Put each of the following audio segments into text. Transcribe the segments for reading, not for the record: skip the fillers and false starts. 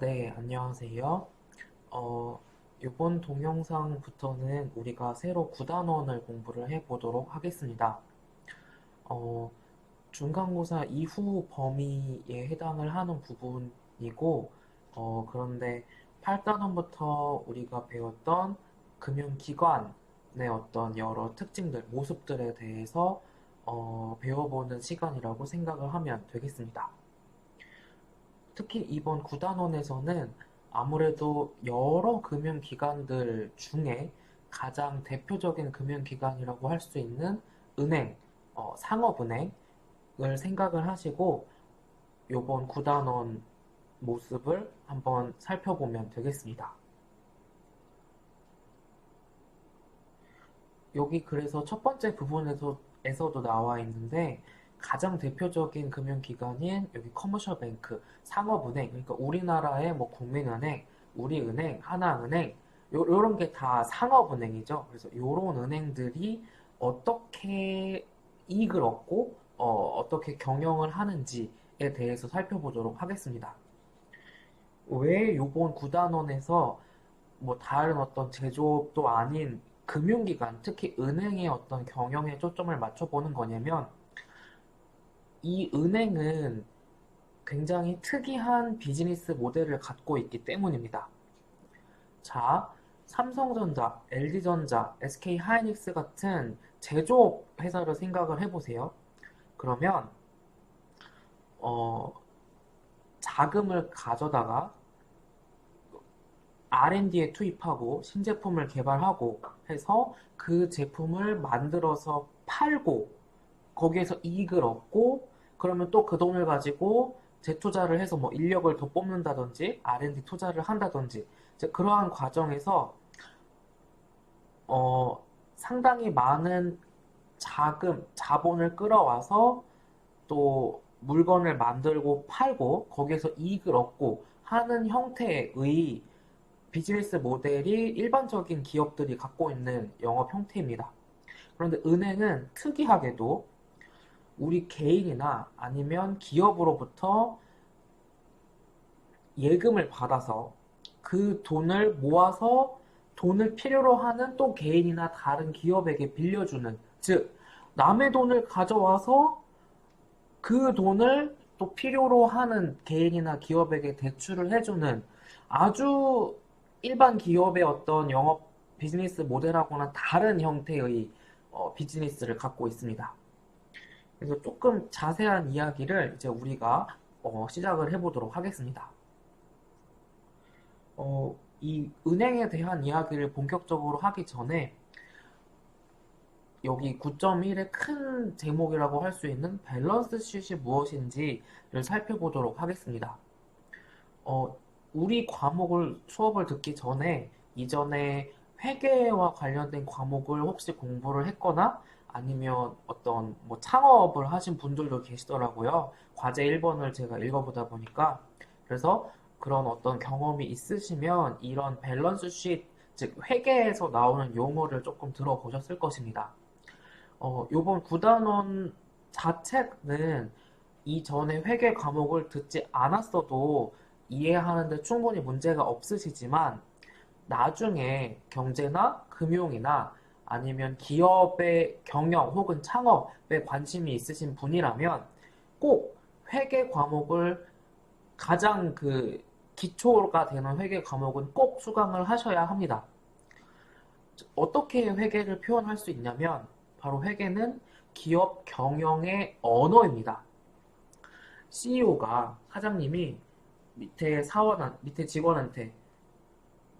네, 안녕하세요. 이번 동영상부터는 우리가 새로 9단원을 공부를 해보도록 하겠습니다. 어, 중간고사 이후 범위에 해당을 하는 부분이고, 그런데 8단원부터 우리가 배웠던 금융기관의 어떤 여러 특징들, 모습들에 대해서 배워보는 시간이라고 생각을 하면 되겠습니다. 특히 이번 9단원에서는 아무래도 여러 금융기관들 중에 가장 대표적인 금융기관이라고 할 수 있는 은행, 상업은행을 생각을 하시고 이번 9단원 모습을 한번 살펴보면 되겠습니다. 여기 그래서 첫 번째 부분에서도 나와 있는데 가장 대표적인 금융기관인 여기 커머셜 뱅크, 상업은행, 그러니까 우리나라의 뭐 국민은행, 우리은행, 하나은행 요런 게 다 상업은행이죠. 그래서 요런 은행들이 어떻게 이익을 얻고 어떻게 경영을 하는지에 대해서 살펴보도록 하겠습니다. 왜 요번 9단원에서 뭐 다른 어떤 제조업도 아닌 금융기관, 특히 은행의 어떤 경영에 초점을 맞춰보는 거냐면 이 은행은 굉장히 특이한 비즈니스 모델을 갖고 있기 때문입니다. 자, 삼성전자, LG전자, SK하이닉스 같은 제조업 회사를 생각을 해보세요. 그러면 어, 자금을 가져다가 R&D에 투입하고 신제품을 개발하고 해서 그 제품을 만들어서 팔고 거기에서 이익을 얻고 그러면 또 그 돈을 가지고 재투자를 해서 뭐 인력을 더 뽑는다든지 R&D 투자를 한다든지 이제 그러한 과정에서 어, 상당히 많은 자본을 끌어와서 또 물건을 만들고 팔고 거기에서 이익을 얻고 하는 형태의 비즈니스 모델이 일반적인 기업들이 갖고 있는 영업 형태입니다. 그런데 은행은 특이하게도 우리 개인이나 아니면 기업으로부터 예금을 받아서 그 돈을 모아서 돈을 필요로 하는 또 개인이나 다른 기업에게 빌려주는, 즉, 남의 돈을 가져와서 그 돈을 또 필요로 하는 개인이나 기업에게 대출을 해주는 아주 일반 기업의 어떤 영업 비즈니스 모델하고는 다른 형태의 비즈니스를 갖고 있습니다. 그래서 조금 자세한 이야기를 이제 우리가 시작을 해보도록 하겠습니다. 이 은행에 대한 이야기를 본격적으로 하기 전에 여기 9.1의 큰 제목이라고 할 수 있는 밸런스 쉿이 무엇인지를 살펴보도록 하겠습니다. 어, 우리 수업을 듣기 전에 이전에 회계와 관련된 과목을 혹시 공부를 했거나 아니면 어떤 뭐 창업을 하신 분들도 계시더라고요. 과제 1번을 제가 읽어보다 보니까. 그래서 그런 어떤 경험이 있으시면 이런 밸런스 쉿, 즉 회계에서 나오는 용어를 조금 들어보셨을 것입니다. 요번 9단원 자체는 이전에 회계 과목을 듣지 않았어도 이해하는데 충분히 문제가 없으시지만 나중에 경제나 금융이나 아니면 기업의 경영 혹은 창업에 관심이 있으신 분이라면 꼭 회계 과목을 가장 그 기초가 되는 회계 과목은 꼭 수강을 하셔야 합니다. 어떻게 회계를 표현할 수 있냐면 바로 회계는 기업 경영의 언어입니다. CEO가 사장님이 밑에 직원한테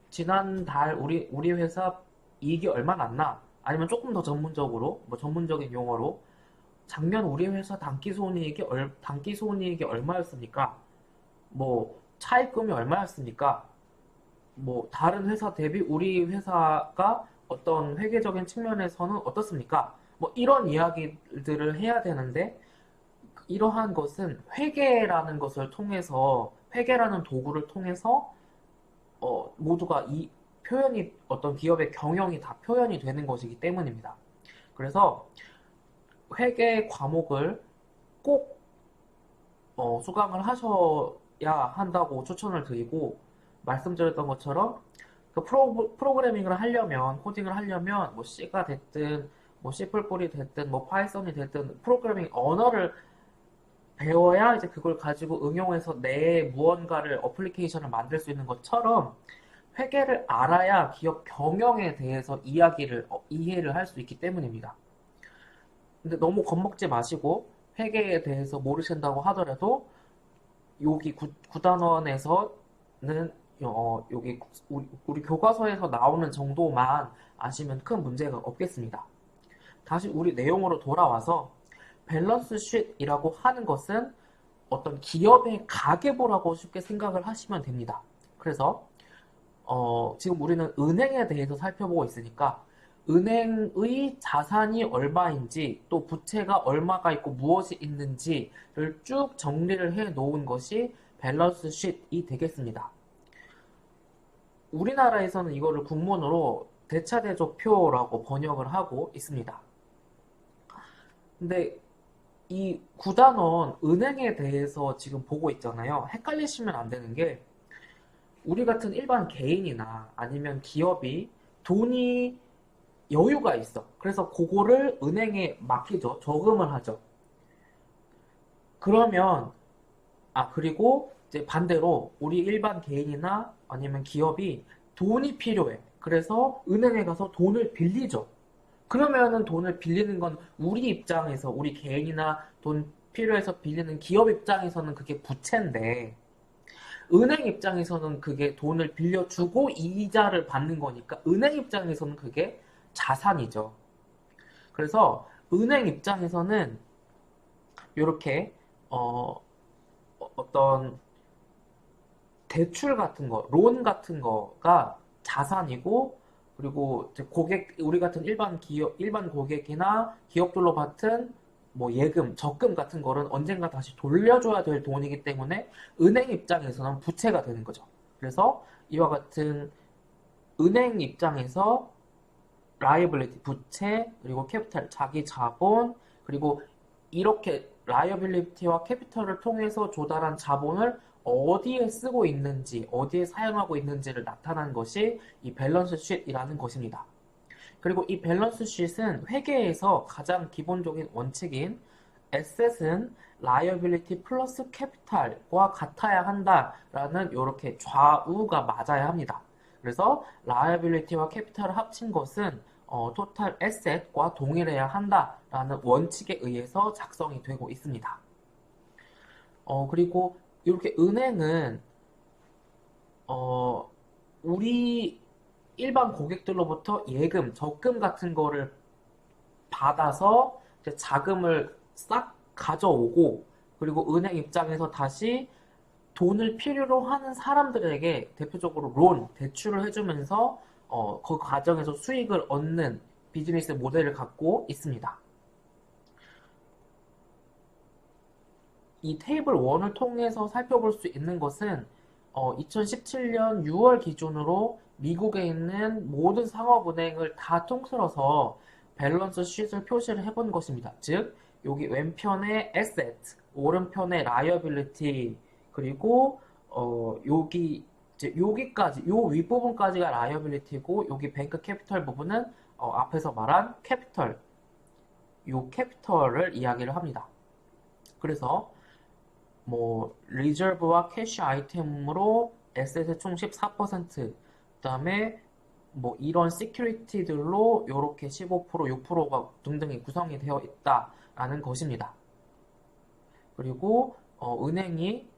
지난달 우리 회사 이익이 얼마 났나? 아니면 조금 더 전문적으로 뭐 전문적인 용어로 작년 우리 회사 단기 손이익이 얼마였습니까? 뭐 차입금이 얼마였습니까? 뭐 다른 회사 대비 우리 회사가 어떤 회계적인 측면에서는 어떻습니까? 뭐 이런 이야기들을 해야 되는데 이러한 것은 회계라는 도구를 통해서 모두가 이 표현이 어떤 기업의 경영이 다 표현이 되는 것이기 때문입니다. 그래서 회계 과목을 꼭 수강을 하셔야 한다고 추천을 드리고, 말씀드렸던 것처럼 그 프로그래밍을 하려면, 코딩을 하려면 뭐 C가 됐든 뭐 C++이 됐든 뭐 파이썬이 됐든 프로그래밍 언어를 배워야 이제 그걸 가지고 응용해서 내 무언가를 어플리케이션을 만들 수 있는 것처럼 회계를 알아야 기업 경영에 대해서 이해를 할 수 있기 때문입니다. 근데 너무 겁먹지 마시고 회계에 대해서 모르신다고 하더라도 여기 구단원에서는 여기 우리 교과서에서 나오는 정도만 아시면 큰 문제가 없겠습니다. 다시 우리 내용으로 돌아와서 밸런스 쉿이라고 하는 것은 어떤 기업의 가계부라고 쉽게 생각을 하시면 됩니다. 그래서 지금 우리는 은행에 대해서 살펴보고 있으니까 은행의 자산이 얼마인지 또 부채가 얼마가 있고 무엇이 있는지를 쭉 정리를 해 놓은 것이 밸런스 쉿이 되겠습니다. 우리나라에서는 이거를 국문으로 대차대조표라고 번역을 하고 있습니다. 근데 이 구단원 은행에 대해서 지금 보고 있잖아요. 헷갈리시면 안 되는 게 우리 같은 일반 개인이나 아니면 기업이 돈이 여유가 있어. 그래서 그거를 은행에 맡기죠. 저금을 하죠. 그러면 그리고 이제 반대로 우리 일반 개인이나 아니면 기업이 돈이 필요해. 그래서 은행에 가서 돈을 빌리죠. 그러면은 돈을 빌리는 건 우리 입장에서 우리 개인이나 돈 필요해서 빌리는 기업 입장에서는 그게 부채인데 은행 입장에서는 그게 돈을 빌려주고 이자를 받는 거니까 은행 입장에서는 그게 자산이죠. 그래서 은행 입장에서는 이렇게 어떤 대출 같은 거, 론 같은 거가 자산이고 그리고 이제 우리 같은 일반 고객이나 기업들로 받은 뭐 예금, 적금 같은 거는 언젠가 다시 돌려줘야 될 돈이기 때문에 은행 입장에서는 부채가 되는 거죠. 그래서 이와 같은 은행 입장에서 라이어빌리티, 부채, 그리고 캐피탈, 자기 자본, 그리고 이렇게 라이어빌리티와 캐피털을 통해서 조달한 자본을 어디에 쓰고 있는지, 어디에 사용하고 있는지를 나타낸 것이 이 밸런스 쉿이라는 것입니다. 그리고 이 밸런스 쉿은 회계에서 가장 기본적인 원칙인 에셋은 라이어빌리티 플러스 캐피탈과 같아야 한다라는 이렇게 좌우가 맞아야 합니다. 그래서 라이어빌리티와 캐피탈을 합친 것은 토탈 에셋과 동일해야 한다라는 원칙에 의해서 작성이 되고 있습니다. 그리고 이렇게 은행은 우리 일반 고객들로부터 예금, 적금 같은 거를 받아서 이제 자금을 싹 가져오고 그리고 은행 입장에서 다시 돈을 필요로 하는 사람들에게 대표적으로 대출을 해주면서 그 과정에서 수익을 얻는 비즈니스 모델을 갖고 있습니다. 이 테이블 1을 통해서 살펴볼 수 있는 것은 2017년 6월 기준으로 미국에 있는 모든 상업은행을 다 통틀어서 밸런스 쉿을 표시를 해본 것입니다. 즉 여기 왼편에 asset, 오른편에 liability, 그리고 여기까지 요 윗부분까지가 liability고 여기 뱅크 캐피털 부분은 앞에서 말한 캐피털, 요 캐피털을 이야기를 합니다. 그래서 뭐 리저브와 캐시 아이템으로 에셋의 총 14%, 그다음에 뭐 이런 시큐리티들로 이렇게 15%, 6%가 등등이 구성이 되어 있다라는 것입니다. 그리고 은행이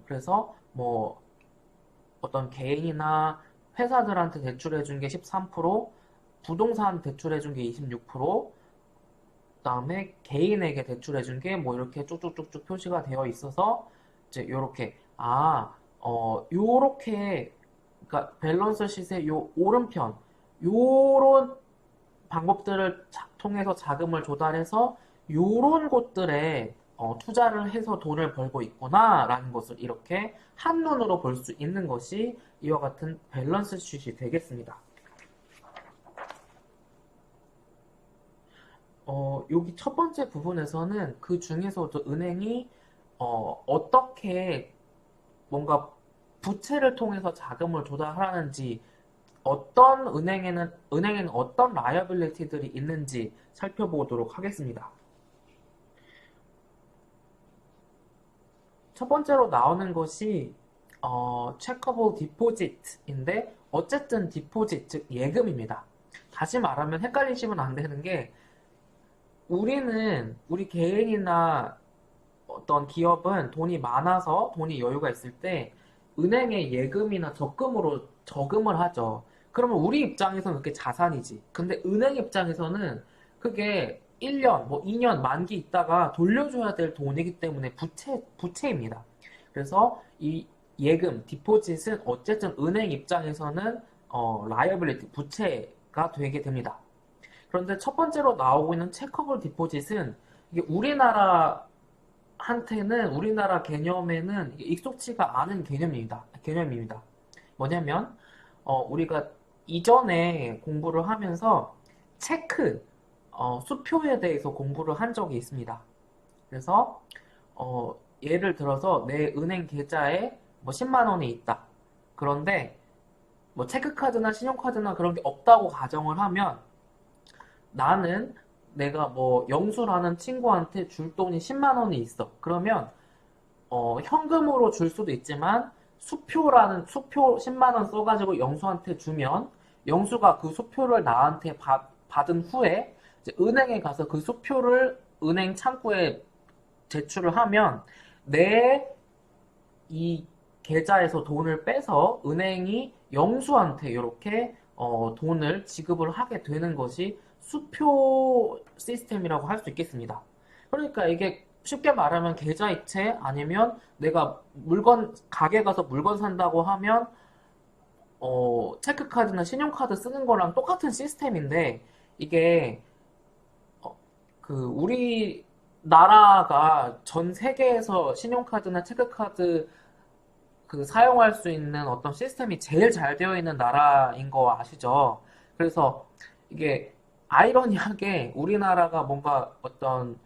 그래서 뭐 어떤 개인이나 회사들한테 대출해 준 게 13%, 부동산 대출해 준 게 26%, 그다음에 개인에게 대출해 준 게 뭐 이렇게 쭉쭉쭉쭉 표시가 되어 있어서 이제 요렇게 요렇게 그러니까 밸런스 쉿의 요 오른편 요런 방법들을 통해서 자금을 조달해서 요런 곳들에 투자를 해서 돈을 벌고 있구나라는 것을 이렇게 한눈으로 볼 수 있는 것이 이와 같은 밸런스 쉿이 되겠습니다. 여기 첫 번째 부분에서는 그 중에서도 은행이 어떻게 뭔가 부채를 통해서 자금을 조달하는지, 어떤 은행에는 어떤 라이어빌리티들이 있는지 살펴보도록 하겠습니다. 첫 번째로 나오는 것이 체커블 디포짓인데, 어쨌든 디포짓, 즉 예금입니다. 다시 말하면 헷갈리시면 안 되는 게, 우리 개인이나 어떤 기업은 돈이 많아서, 돈이 여유가 있을 때 은행에 예금이나 적금으로 저금을 하죠. 그러면 우리 입장에서는 그게 자산이지. 근데 은행 입장에서는 그게 1년, 뭐 2년 만기 있다가 돌려줘야 될 돈이기 때문에 부채입니다. 그래서 이 예금, 디포짓은 어쨌든 은행 입장에서는 라이어빌리티, 부채가 되게 됩니다. 그런데 첫 번째로 나오고 있는 체커블 디포짓은, 이게 우리나라 개념에는 익숙치가 않은 개념입니다. 뭐냐면, 우리가 이전에 공부를 하면서 체크, 수표에 대해서 공부를 한 적이 있습니다. 그래서, 예를 들어서 내 은행 계좌에 뭐 10만 원이 있다. 그런데 뭐 체크카드나 신용카드나 그런 게 없다고 가정을 하면, 나는 내가 뭐 영수라는 친구한테 줄 돈이 10만 원이 있어. 그러면 현금으로 줄 수도 있지만, 수표 10만 원 써가지고 영수한테 주면, 영수가 그 수표를 나한테 받은 후에 이제 은행에 가서 그 수표를 은행 창구에 제출을 하면, 내 이 계좌에서 돈을 빼서 은행이 영수한테 이렇게 돈을 지급을 하게 되는 것이 수표 시스템이라고 할 수 있겠습니다. 그러니까 이게 쉽게 말하면 계좌이체, 아니면 내가 가게 가서 물건 산다고 하면 체크카드나 신용카드 쓰는 거랑 똑같은 시스템인데, 이게 우리나라가 전 세계에서 신용카드나 체크카드 사용할 수 있는 어떤 시스템이 제일 잘 되어 있는 나라인 거 아시죠? 그래서 이게 아이러니하게 우리나라가 뭔가 어떤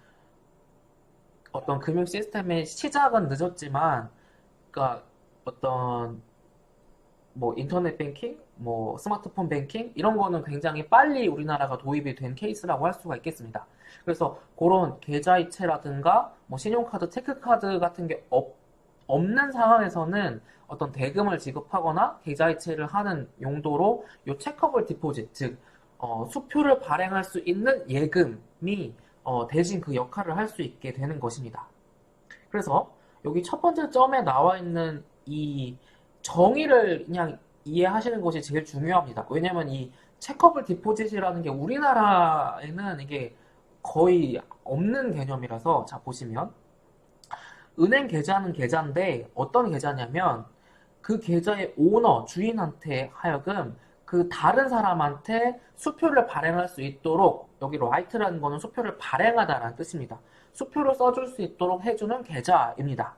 금융 시스템의 시작은 늦었지만, 그러니까 어떤 뭐 인터넷 뱅킹, 뭐 스마트폰 뱅킹 이런 거는 굉장히 빨리 우리나라가 도입이 된 케이스라고 할 수가 있겠습니다. 그래서 그런 계좌이체라든가 뭐 신용카드, 체크카드 같은 게 없는 상황에서는 어떤 대금을 지급하거나 계좌이체를 하는 용도로 요 체커블 디포짓, 즉 수표를 발행할 수 있는 예금이 대신 그 역할을 할 수 있게 되는 것입니다. 그래서 여기 첫 번째 점에 나와 있는 이 정의를 그냥 이해하시는 것이 제일 중요합니다. 왜냐면 이 체커블 디포짓이라는 게 우리나라에는 이게 거의 없는 개념이라서. 자, 보시면 은행 계좌는 계좌인데, 어떤 계좌냐면 그 계좌의 오너, 주인한테 하여금 그 다른 사람한테 수표를 발행할 수 있도록, 여기 라이트라는 거는 수표를 발행하다라는 뜻입니다. 수표를 써줄 수 있도록 해주는 계좌입니다.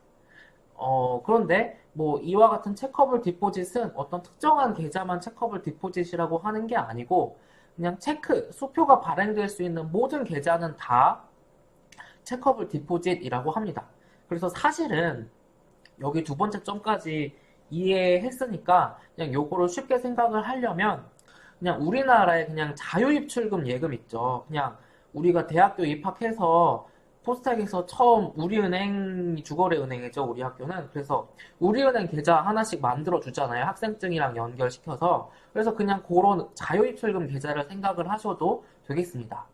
그런데 뭐 이와 같은 체커블 디포짓은 어떤 특정한 계좌만 체커블 디포짓이라고 하는 게 아니고, 그냥 수표가 발행될 수 있는 모든 계좌는 다 체커블 디포짓이라고 합니다. 그래서 사실은 여기 두 번째 점까지 이해했으니까 그냥 요거를 쉽게 생각을 하려면, 그냥 우리나라의 그냥 자유입출금 예금 있죠. 그냥 우리가 대학교 입학해서 포스닥에서 처음, 우리은행이 주거래 은행이죠, 우리 학교는. 그래서 우리은행 계좌 하나씩 만들어 주잖아요, 학생증이랑 연결시켜서. 그래서 그냥 그런 자유입출금 계좌를 생각을 하셔도 되겠습니다.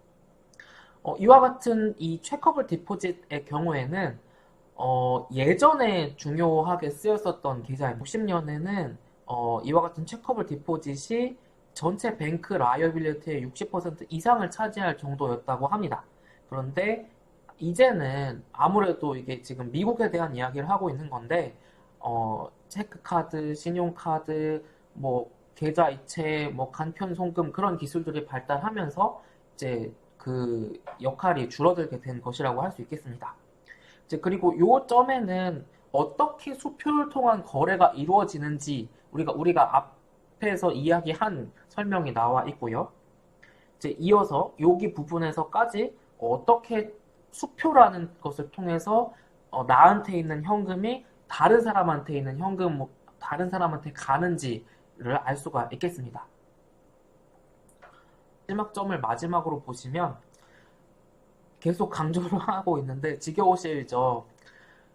이와 같은 이 체커블 디포짓의 경우에는 예전에 중요하게 쓰였었던 계좌인 60년에는 이와 같은 체커블 디포짓이 전체 뱅크 라이어빌리티의 60% 이상을 차지할 정도였다고 합니다. 그런데 이제는 아무래도 이게 지금 미국에 대한 이야기를 하고 있는 건데, 체크카드, 신용카드, 뭐 계좌이체, 뭐 간편 송금, 그런 기술들이 발달하면서 이제 그 역할이 줄어들게 된 것이라고 할 수 있겠습니다. 이제 그리고 요 점에는 어떻게 수표를 통한 거래가 이루어지는지 우리가 앞에서 이야기한 설명이 나와 있고요. 이제 이어서 여기 부분에서까지 어떻게 수표라는 것을 통해서 나한테 있는 현금이 다른 사람한테 있는 현금, 다른 사람한테 가는지를 알 수가 있겠습니다. 마지막 점을 마지막으로 보시면 계속 강조를 하고 있는데 지겨우시죠?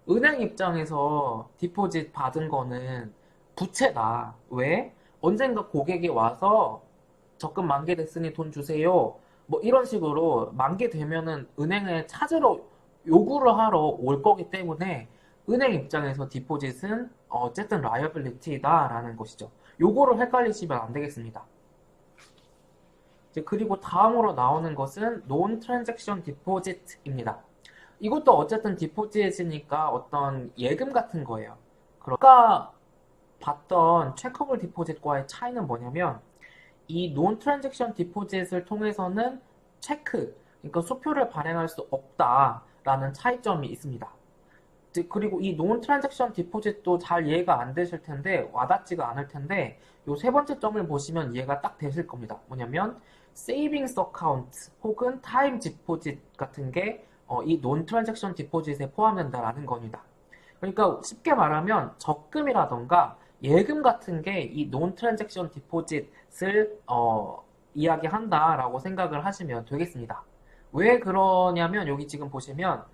은행 입장에서 디포짓 받은 거는 부채다. 왜? 언젠가 고객이 와서 적금 만기됐으니 돈 주세요. 뭐 이런 식으로 만기되면은 은행에 찾으러 요구를 하러 올 거기 때문에 은행 입장에서 디포짓은 어쨌든 라이어빌리티다라는 것이죠. 요거를 헷갈리시면 안 되겠습니다. 이제 그리고 다음으로 나오는 것은 Non Transaction Deposit입니다. 이것도 어쨌든 디포짓이니까 어떤 예금 같은 거예요. 아까 봤던 체커블 디포짓과의 차이는 뭐냐면 이 논 트랜잭션 디포짓을 통해서는 체크, 그러니까 수표를 발행할 수 없다라는 차이점이 있습니다. 그리고 이 논 트랜잭션 디포짓도 잘 이해가 안 되실 텐데 와닿지가 않을 텐데 요 세 번째 점을 보시면 이해가 딱 되실 겁니다. 뭐냐면 세이빙스 어카운트 혹은 타임 디포짓 같은 게 이 논 트랜잭션 디포짓에 포함된다라는 겁니다. 그러니까 쉽게 말하면 적금이라던가 예금 같은 게 이 논 트랜잭션 디포짓을 이야기한다라고 생각을 하시면 되겠습니다. 왜 그러냐면 여기 지금 보시면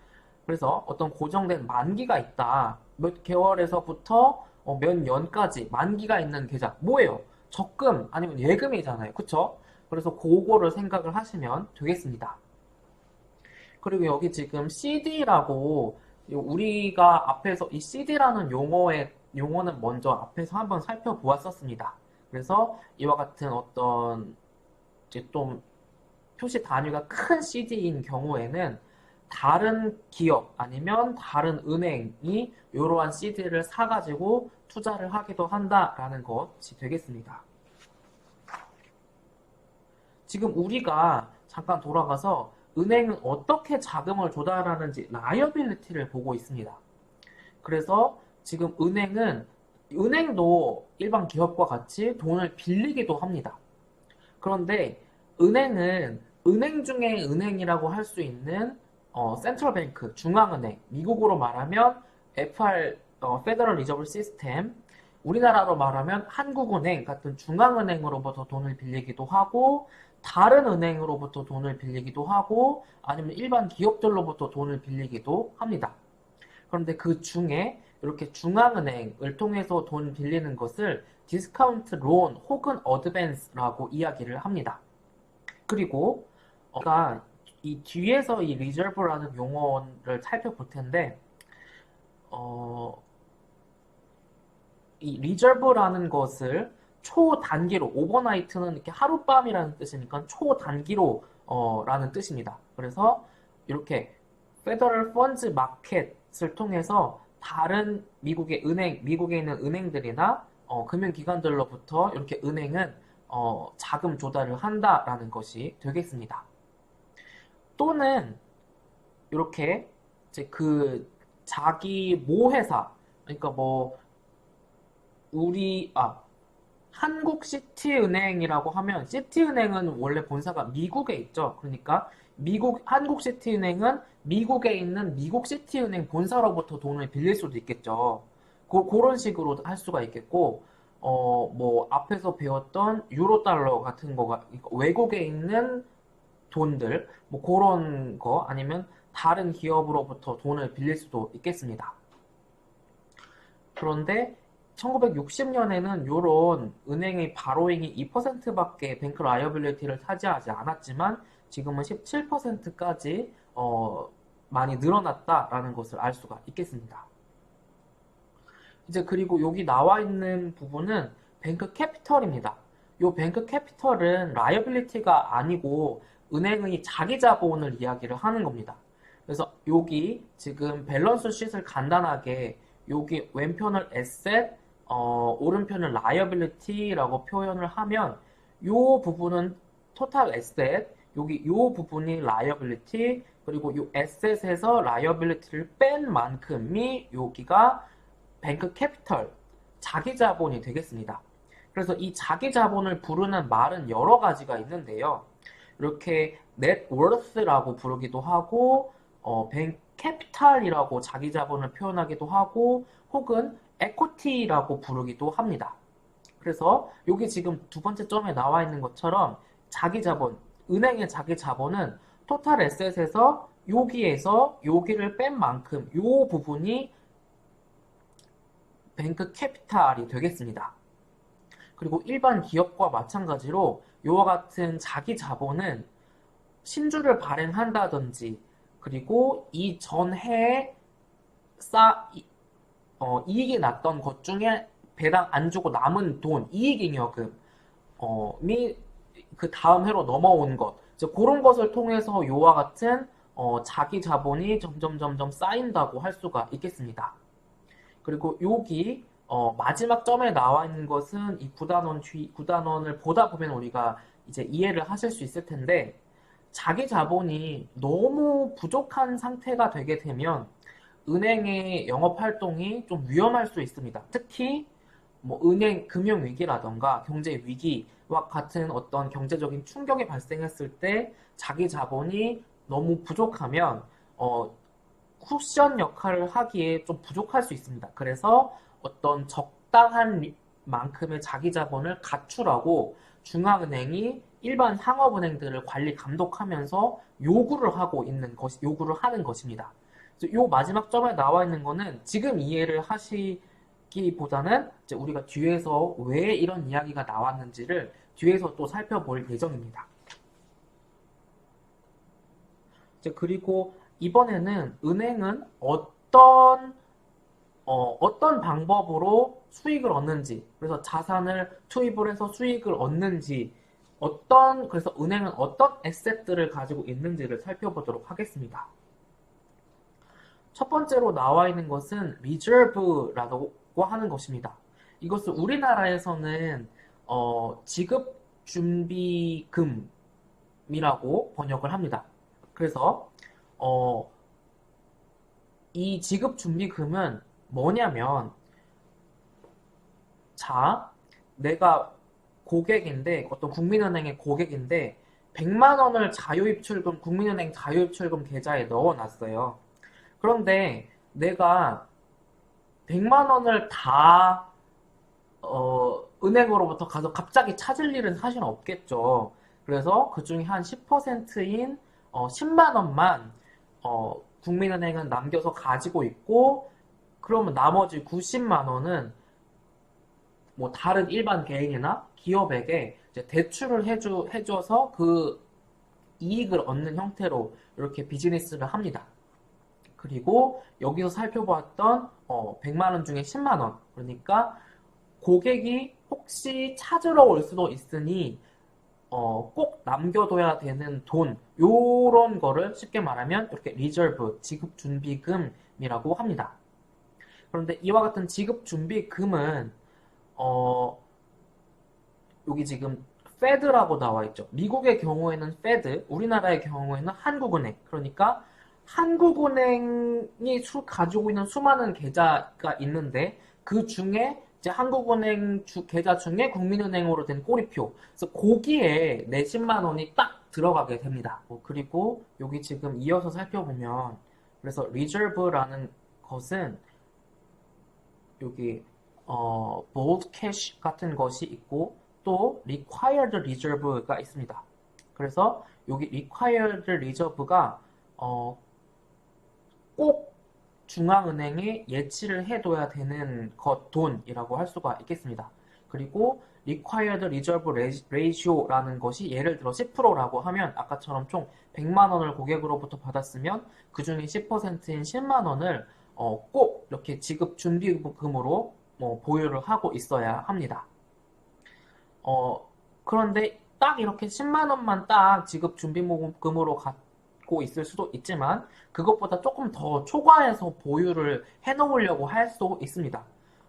그래서 어떤 고정된 만기가 있다. 몇 개월에서부터 몇 년까지 만기가 있는 계좌. 뭐예요? 적금 아니면 예금이잖아요. 그쵸? 그래서 그거를 생각을 하시면 되겠습니다. 그리고 여기 지금 CD라고 우리가 앞에서 이 CD라는 용어는 먼저 앞에서 한번 살펴보았었습니다. 그래서 이와 같은 어떤 이제 좀 표시 단위가 큰 CD인 경우에는 다른 기업 아니면 다른 은행이 이러한 CD를 사가지고 투자를 하기도 한다라는 것이 되겠습니다. 지금 우리가 잠깐 돌아가서 은행은 어떻게 자금을 조달하는지 라이어빌리티를 보고 있습니다. 그래서 지금 은행도 일반 기업과 같이 돈을 빌리기도 합니다. 그런데 은행은 은행 중에 은행이라고 할 수 있는 센트럴뱅크, 중앙은행, 미국으로 말하면 FR, 페더럴 리저브 시스템, 우리나라로 말하면 한국은행 같은 중앙은행으로부터 돈을 빌리기도 하고 다른 은행으로부터 돈을 빌리기도 하고 아니면 일반 기업들로부터 돈을 빌리기도 합니다. 그런데 그 중에 이렇게 중앙은행을 통해서 돈 빌리는 것을 디스카운트 론 혹은 어드밴스라고 이야기를 합니다. 그리고 이 뒤에서 이 리저브라는 용어를 살펴볼 텐데 이 리저브라는 것을 초단기로 오버나이트는 이렇게 하룻밤이라는 뜻이니까 초단기로 라는 뜻입니다. 그래서 이렇게 페더럴 펀즈 마켓을 통해서 다른 미국에 있는 은행들이나 금융기관들로부터 이렇게 은행은 자금 조달을 한다라는 것이 되겠습니다. 또는 이렇게 이제 그 자기 모회사 그러니까 뭐 한국시티은행이라고 하면 시티은행은 원래 본사가 미국에 있죠. 그러니까 한국시티은행은 미국에 있는 미국시티은행 본사로부터 돈을 빌릴 수도 있겠죠. 그런 식으로 할 수가 있겠고 뭐 앞에서 배웠던 유로달러 같은 거가 외국에 있는 돈들 뭐 그런 거 아니면 다른 기업으로부터 돈을 빌릴 수도 있겠습니다. 그런데 1960년에는 이런 은행의 바로잉이 2%밖에 뱅크 라이어빌리티를 차지하지 않았지만 지금은 17%까지 많이 늘어났다라는 것을 알 수가 있겠습니다. 이제 그리고 여기 나와 있는 부분은 뱅크 캐피털입니다. 이 뱅크 캐피털은 라이어빌리티가 아니고 은행의 자기 자본을 이야기를 하는 겁니다. 그래서 여기 지금 밸런스 쉿을 간단하게 여기 왼편을 asset, 오른편을 liability라고 표현을 하면 이 부분은 total asset, 여기 이 부분이 liability, 그리고 이 asset에서 liability를 뺀 만큼이 여기가 뱅크 캐피털, 자기 자본이 되겠습니다. 그래서 이 자기 자본을 부르는 말은 여러 가지가 있는데요. 이렇게 net worth라고 부르기도 하고 캐피탈이라고 자기 자본을 표현하기도 하고 혹은 에코티라고 부르기도 합니다. 그래서 여기 지금 두 번째 점에 나와 있는 것처럼 자기 자본, 은행의 자기 자본은 토탈 에셋에서 여기에서 여기를 뺀 만큼 요 부분이 뱅크 캐피탈이 되겠습니다. 그리고 일반 기업과 마찬가지로 이와 같은 자기 자본은 신주를 발행한다든지 그리고 이 전해에 이익이 났던 것 중에 배당 안 주고 남은 돈, 이익잉여금이 그 다음 해로 넘어온 것, 그런 것을 통해서 이와 같은 자기 자본이 점점 쌓인다고 할 수가 있겠습니다. 그리고 여기 마지막 점에 나와 있는 것은 이 9단원을 보다 보면 우리가 이제 이해를 하실 수 있을 텐데 자기 자본이 너무 부족한 상태가 되게 되면 은행의 영업 활동이 좀 위험할 수 있습니다. 특히 뭐 은행 금융 위기라던가 경제 위기와 같은 어떤 경제적인 충격이 발생했을 때 자기 자본이 너무 부족하면 쿠션 역할을 하기에 좀 부족할 수 있습니다. 그래서 어떤 적당한 만큼의 자기 자본을 가출하고 중앙은행이 일반 상업은행들을 관리 감독하면서 요구를 하는 것입니다. 요 마지막 점에 나와 있는 거는 지금 이해를 하시기보다는 이제 우리가 뒤에서 왜 이런 이야기가 나왔는지를 뒤에서 또 살펴볼 예정입니다. 그리고 이번에는 은행은 어떤 방법으로 수익을 얻는지, 그래서 자산을 투입을 해서 수익을 얻는지, 그래서 은행은 어떤 에셋들을 가지고 있는지를 살펴보도록 하겠습니다. 첫 번째로 나와 있는 것은 reserve라고 하는 것입니다. 이것을 우리나라에서는 지급준비금이라고 번역을 합니다. 그래서 이 지급준비금은 뭐냐면, 자, 내가 고객인데, 어떤 국민은행의 고객인데 100만 원을 국민은행 자유입출금 계좌에 넣어놨어요. 그런데 내가 100만 원을 다 은행으로부터 가서 갑자기 찾을 일은 사실 없겠죠. 그래서 그 중에 한 10%인 10만 원만 국민은행은 남겨서 가지고 있고, 그러면 나머지 90만 원은 뭐 다른 일반 개인이나 기업에게 이제 대출을 해줘서 그 이익을 얻는 형태로 이렇게 비즈니스를 합니다. 그리고 여기서 살펴보았던 100만 원 중에 10만 원, 그러니까 고객이 혹시 찾으러 올 수도 있으니 꼭 남겨둬야 되는 돈, 요런 거를 쉽게 말하면 이렇게 리저브, 지급준비금이라고 합니다. 그런데 이와 같은 지급준비금은 여기 지금 페드라고 나와 있죠. 미국의 경우에는 페드, 우리나라의 경우에는 한국은행. 그러니까 한국은행이 가지고 있는 수많은 계좌가 있는데 그 중에 이제 한국은행 계좌 중에 국민은행으로 된 꼬리표. 그래서 거기에 내 10만 원이 딱 들어가게 됩니다. 그리고 여기 지금 이어서 살펴보면, 그래서 reserve라는 것은 여기 bold cash 같은 것이 있고 또 required reserve가 있습니다. 그래서 여기 required reserve가 꼭 중앙은행에 예치를 해둬야 되는 돈이라고 할 수가 있겠습니다. 그리고 required reserve ratio라는 것이 예를 들어 10%라고 하면 아까처럼 총 100만 원을 고객으로부터 받았으면 그 중에 10%인 10만 원을 꼭 이렇게 지급 준비금으로 보유를 하고 있어야 합니다. 그런데 딱 이렇게 10만 원만 딱 지급 준비금으로 갖고 있을 수도 있지만 그것보다 조금 더 초과해서 보유를 해놓으려고 할 수 있습니다.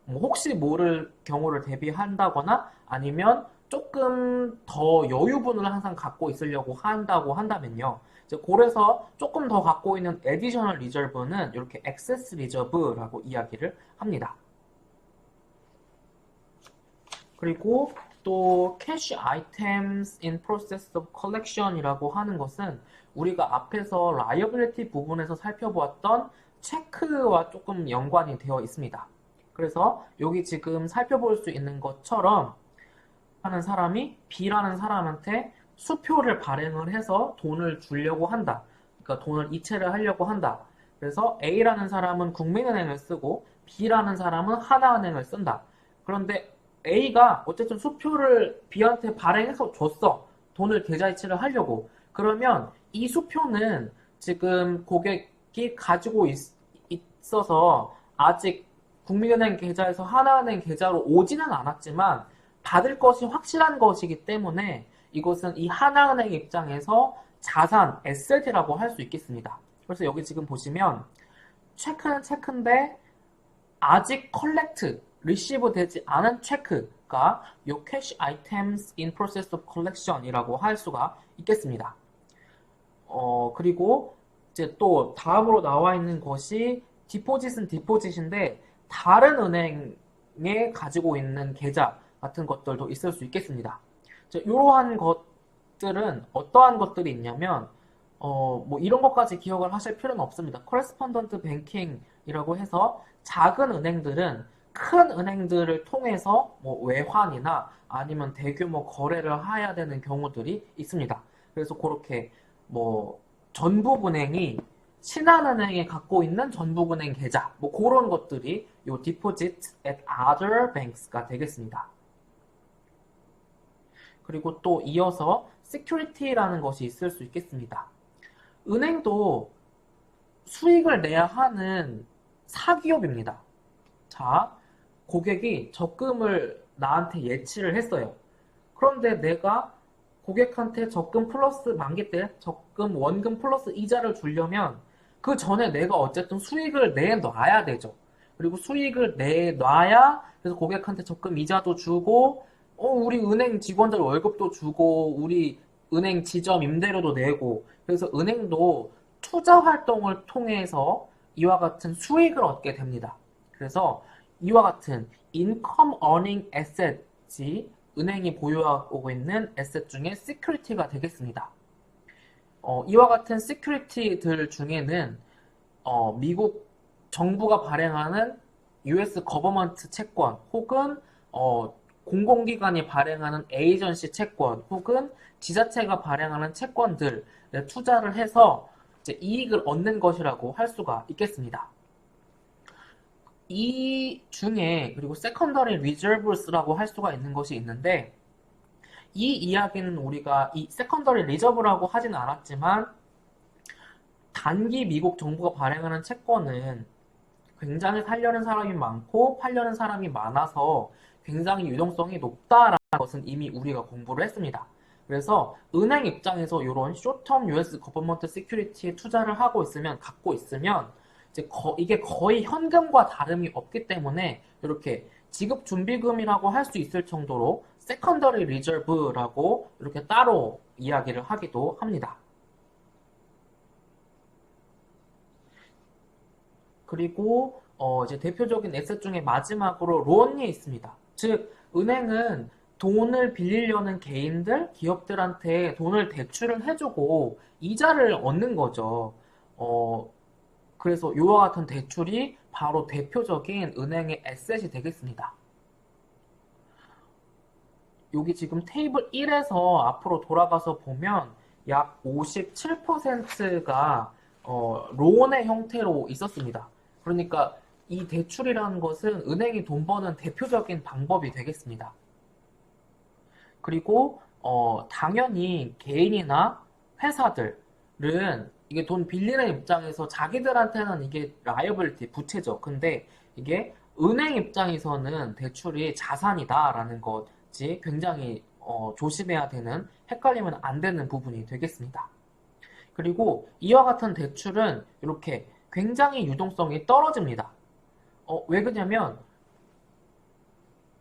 혹시 모를 경우를 대비한다거나 아니면 조금 더 여유분을 항상 갖고 있으려고 한다고 한다면요. 그래서 조금 더 갖고 있는 additional reserve는 이렇게 excess reserve라고 이야기를 합니다. 그리고 또 cash items in process of collection이라고 하는 것은 우리가 앞에서 liability 부분에서 살펴보았던 체크와 조금 연관이 되어 있습니다. 그래서 여기 지금 살펴볼 수 있는 것처럼 하는 사람이 B라는 사람한테 수표를 발행을 해서 돈을 주려고 한다. 그러니까 돈을 이체를 하려고 한다. 그래서 A라는 사람은 국민은행을 쓰고 B라는 사람은 하나은행을 쓴다. 그런데 A가 어쨌든 수표를 B한테 발행해서 줬어. 돈을 계좌이체를 하려고. 그러면 이 수표는 지금 고객이 가지고 있어서 아직 국민은행 계좌에서 하나은행 계좌로 오지는 않았지만 받을 것이 확실한 것이기 때문에 이것은 이 하나은행 입장에서 자산, 에셋이라고 할 수 있겠습니다. 그래서 여기 지금 보시면 체크는 체크인데 아직 컬렉트, 리시브 되지 않은 체크가 요 cash items in process of collection이라고 할 수가 있겠습니다. 그리고 이제 또 다음으로 나와 있는 것이 디포짓은 디포짓인데 다른 은행에 가지고 있는 계좌 같은 것들도 있을 수 있겠습니다. 이러한 것들은 어떠한 것들이 있냐면 뭐 이런 것까지 기억을 하실 필요는 없습니다. correspondent banking이라고 해서 작은 은행들은 큰 은행들을 통해서 뭐 외환이나 아니면 대규모 거래를 해야 되는 경우들이 있습니다. 그래서 그렇게 뭐 전북은행이 신한은행에 갖고 있는 전북은행 계좌 뭐 그런 것들이 요 deposit at other banks가 되겠습니다. 그리고 또 이어서 security라는 것이 있을 수 있겠습니다. 은행도 수익을 내야 하는 사기업입니다. 자, 고객이 적금을 나한테 예치를 했어요. 그런데 내가 고객한테 적금 플러스 만기 때 적금 원금 플러스 이자를 주려면 그 전에 내가 어쨌든 수익을 내놔야 되죠. 그리고 수익을 내놔야 그래서 고객한테 적금 이자도 주고 우리 은행 직원들 월급도 주고 우리 은행 지점 임대료도 내고 그래서 은행도 투자 활동을 통해서 이와 같은 수익을 얻게 됩니다. 그래서 이와 같은 income earning asset이 은행이 보유하고 있는 에셋 중에 security가 되겠습니다. 이와 같은 security들 중에는 미국 정부가 발행하는 US government 채권 혹은 공공기관이 발행하는 에이전시 채권 혹은 지자체가 발행하는 채권들에 투자를 해서 이제 이익을 얻는 것이라고 할 수가 있겠습니다. 이 중에 그리고 secondary reserves라고 할 수가 있는 것이 있는데 이 이야기는 우리가 이 secondary reserve라고 하진 않았지만 단기 미국 정부가 발행하는 채권은 굉장히 사려는 사람이 많고 팔려는 사람이 많아서 굉장히 유동성이 높다라는 것은 이미 우리가 공부를 했습니다. 그래서 은행 입장에서 이런 short-term US government security에 투자를 하고 있으면 갖고 있으면 이제 이게 거의 현금과 다름이 없기 때문에 이렇게 지급 준비금이라고 할 수 있을 정도로 secondary reserve라고 이렇게 따로 이야기를 하기도 합니다. 그리고 이제 대표적인 에셋 중에 마지막으로 론이 있습니다. 즉 은행은 돈을 빌리려는 개인들, 기업들한테 돈을 대출을 해주고 이자를 얻는 거죠. 그래서 이와 같은 대출이 바로 대표적인 은행의 에셋이 되겠습니다. 여기 지금 테이블 1에서 앞으로 돌아가서 보면 약 57%가 론의 형태로 있었습니다. 그러니까 이 대출이라는 것은 은행이 돈 버는 대표적인 방법이 되겠습니다. 그리고 당연히 개인이나 회사들은 이게 돈 빌리는 입장에서 자기들한테는 이게 라이어빌티, 부채죠. 근데 이게 은행 입장에서는 대출이 자산이다라는 것이 굉장히 조심해야 되는, 헷갈리면 안 되는 부분이 되겠습니다. 그리고 이와 같은 대출은 이렇게 굉장히 유동성이 떨어집니다. 왜 그러냐면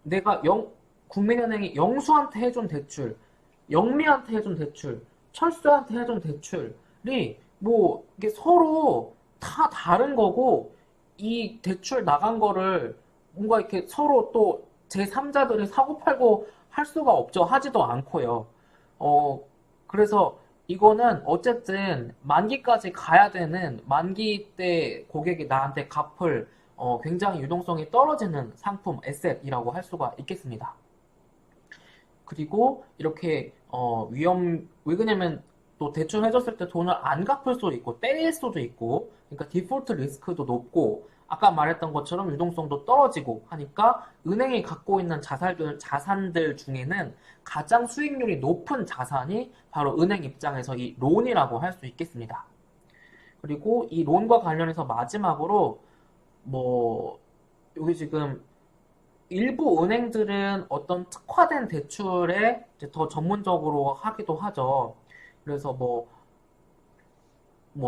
내가 국민은행이 영수한테 해준 대출, 영미한테 해준 대출, 철수한테 해준 대출이 뭐 이게 서로 다 다른 거고 이 대출 나간 거를 뭔가 이렇게 서로 또 제3자들이 사고팔고 할 수가 없죠. 하지도 않고요. 어, 그래서 이거는 어쨌든 만기까지 가야 되는 만기 때 고객이 나한테 갚을 굉장히 유동성이 떨어지는 상품, 에셋이라고 할 수가 있겠습니다. 그리고 이렇게 왜 그러냐면 또 대출 해줬을 때 돈을 안 갚을 수도 있고 떼일 수도 있고 그러니까 디폴트 리스크도 높고 아까 말했던 것처럼 유동성도 떨어지고 하니까 은행이 갖고 있는 자산들 중에는 가장 수익률이 높은 자산이 바로 은행 입장에서 이 론이라고 할 수 있겠습니다. 그리고 이 론과 관련해서 마지막으로 뭐 여기 지금 일부 은행들은 어떤 특화된 대출에 이제 더 전문적으로 하기도 하죠. 그래서 뭐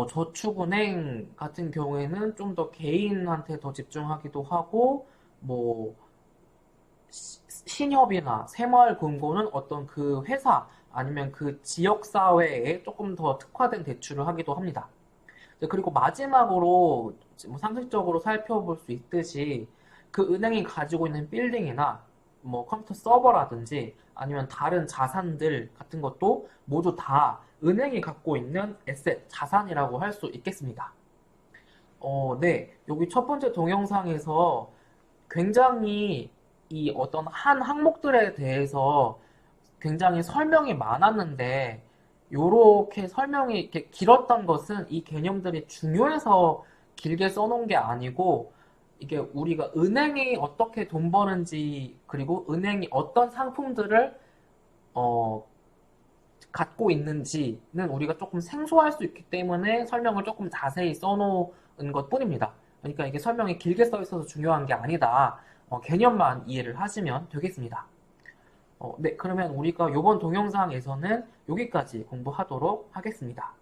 저축은행 같은 경우에는 좀 더 개인한테 더 집중하기도 하고, 뭐 신협이나 새마을금고는 어떤 그 회사 아니면 그 지역사회에 조금 더 특화된 대출을 하기도 합니다. 그리고 마지막으로 뭐 상식적으로 살펴볼 수 있듯이 그 은행이 가지고 있는 빌딩이나 뭐 컴퓨터 서버라든지 아니면 다른 자산들 같은 것도 모두 다 은행이 갖고 있는 에셋, 자산이라고 할 수 있겠습니다. 네. 여기 첫 번째 동영상에서 굉장히 이 어떤 한 항목들에 대해서 굉장히 설명이 많았는데, 요렇게 설명이 이렇게 길었던 것은 이 개념들이 중요해서 길게 써놓은 게 아니고, 이게 우리가 은행이 어떻게 돈 버는지, 그리고 은행이 어떤 상품들을, 어, 갖고 있는지는 우리가 조금 생소할 수 있기 때문에 설명을 조금 자세히 써놓은 것 뿐입니다. 그러니까 이게 설명이 길게 써 있어서 중요한 게 아니다. 개념만 이해를 하시면 되겠습니다. 네, 그러면 우리가 이번 동영상에서는 여기까지 공부하도록 하겠습니다.